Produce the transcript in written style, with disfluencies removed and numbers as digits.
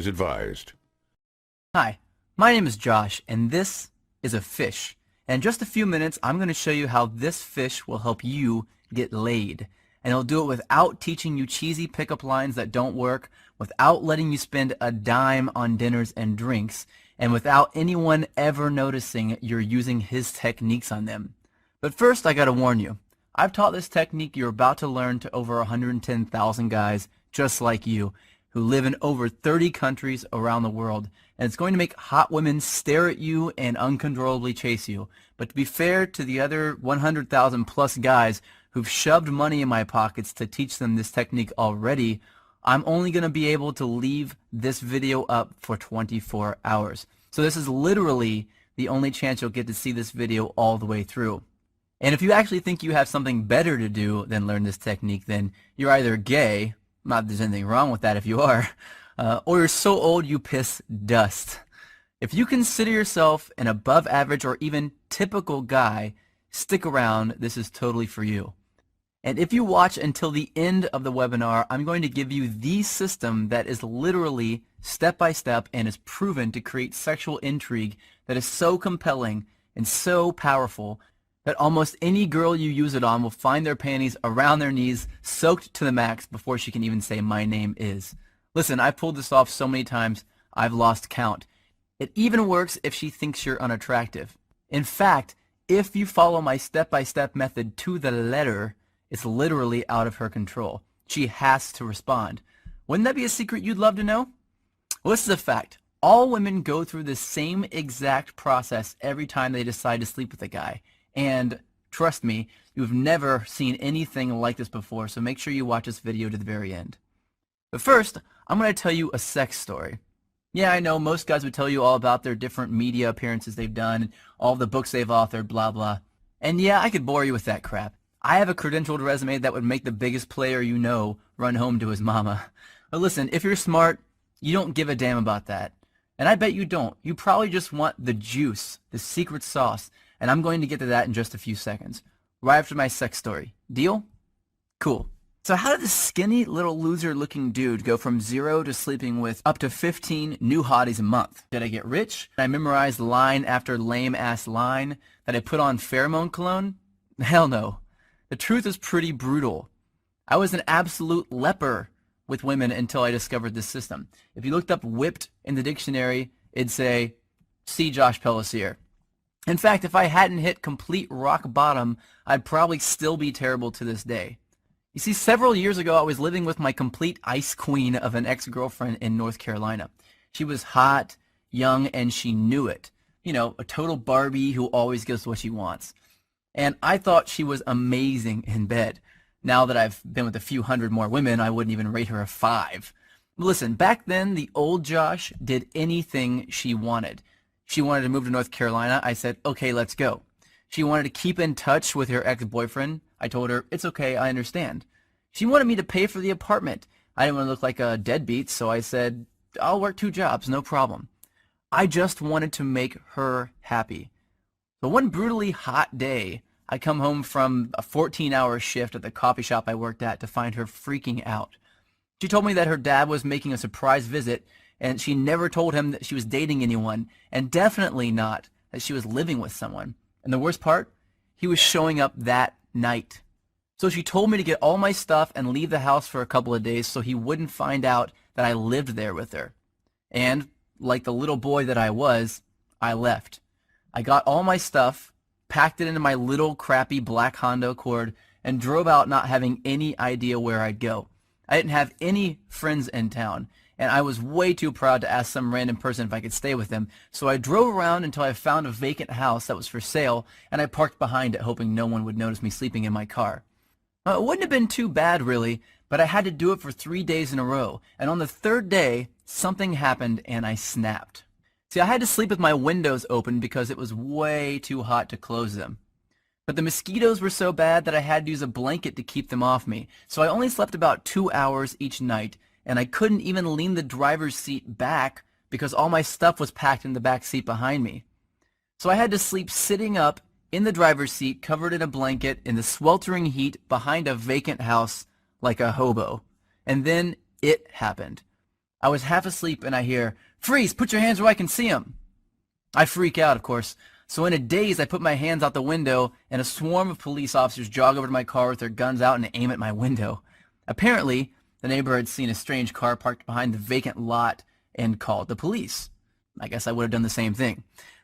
is advised. Hi, my name is Josh, and this is a fish. And in just a few minutes, I'm going to show you how this fish will help you get laid. And it'll do it without teaching you cheesy pickup lines that don't work, without letting you spend a dime on dinners and drinks, and without anyone ever noticing you're using his techniques on them. But first, I gotta warn you, I've taught this technique you're about to learn to over 110,000 guys just like you, who live in over 30 countries around the world, and it's going to make hot women stare at you and uncontrollably chase you. But to be fair to the other 100,000 plus guys who've shoved money in my pockets to teach them this technique already, I'm only going to be able to leave this video up for 24 hours. So this is literally the only chance you'll get to see this video all the way through. And if you actually think you have something better to do than learn this technique, then you're either gay, not that there's anything wrong with that if you are, or you're so old you piss dust. If you consider yourself an above average or even typical guy, stick around, this is totally for you. And if you watch until the end of the webinar, I'm going to give you the system that is literally step by step and is proven to create sexual intrigue that is so compelling and so powerful that almost any girl you use it on will find their panties around their knees, soaked to the max before she can even say my name is. Listen, I've pulled this off so many times, I've lost count. It even works if she thinks you're unattractive. In fact, if you follow my step-by-step method to the letter, it's literally out of her control. She has to respond. Wouldn't that be a secret you'd love to know? Well, this is a fact. All women go through the same exact process every time they decide to sleep with a guy. And trust me, you've never seen anything like this before, so make sure you watch this video to the very end. But first, I'm going to tell you a sex story. Yeah, I know most guys would tell you all about their different media appearances they've done, and all the books they've authored, blah, blah. And yeah, I could bore you with that crap. I have a credentialed resume that would make the biggest player you know run home to his mama. But listen, if you're smart, you don't give a damn about that. And I bet you don't. You probably just want the juice, the secret sauce, and I'm going to get to that in just a few seconds, right after my sex story. Deal? Cool. So how did this skinny little loser looking dude go from 0 to sleeping with up to 15 new hotties a month? Did I get rich? Did I memorize line after lame ass line? Did I put on pheromone cologne? Hell no. The truth is pretty brutal. I was an absolute leper with women until I discovered this system. If you looked up whipped in the dictionary, it'd say, see Josh Pellisier. In fact, if I hadn't hit complete rock bottom, I'd probably still be terrible to this day. You see, several years ago, I was living with my complete ice queen of an ex-girlfriend in North Carolina. She was hot, young, and she knew it. You know, a total Barbie who always gets what she wants. And I thought she was amazing in bed. Now that I've been with a few hundred more women, I wouldn't even rate her a 5. Listen, back then, the old Josh did anything she wanted. She wanted to move to North Carolina. I said, okay, let's go. She wanted to keep in touch with her ex-boyfriend. I told her, it's okay, I understand. She wanted me to pay for the apartment. I didn't want to look like a deadbeat, so I said, I'll work 2 jobs, no problem. I just wanted to make her happy. So one brutally hot day, I come home from a 14-hour shift at the coffee shop I worked at to find her freaking out. She told me that her dad was making a surprise visit, and she never told him that she was dating anyone, and definitely not that she was living with someone. And the worst part, he was showing up that night. So she told me to get all my stuff and leave the house for a couple of days so he wouldn't find out that I lived there with her. And, like the little boy that I was, I left. I got all my stuff, packed it into my little crappy black Honda Accord, and drove out not having any idea where I'd go. I didn't have any friends in town, and I was way too proud to ask some random person if I could stay with them, so I drove around until I found a vacant house that was for sale, and I parked behind it hoping no one would notice me sleeping in my car. It wouldn't have been too bad, really, but I had to do it for 3 days in a row, and on the 3rd day, something happened and I snapped. See, I had to sleep with my windows open because it was way too hot to close them. But the mosquitoes were so bad that I had to use a blanket to keep them off me, so I only slept about 2 hours each night, and I couldn't even lean the driver's seat back because all my stuff was packed in the back seat behind me. So I had to sleep sitting up in the driver's seat, covered in a blanket, in the sweltering heat behind a vacant house like a hobo. And then it happened. I was half asleep and I hear, "Freeze, put your hands where I can see them." I freak out, of course. So in a daze, I put my hands out the window and a swarm of police officers jog over to my car with their guns out and aim at my window. Apparently, the neighbor had seen a strange car parked behind the vacant lot and called the police. I guess I would have done the same thing.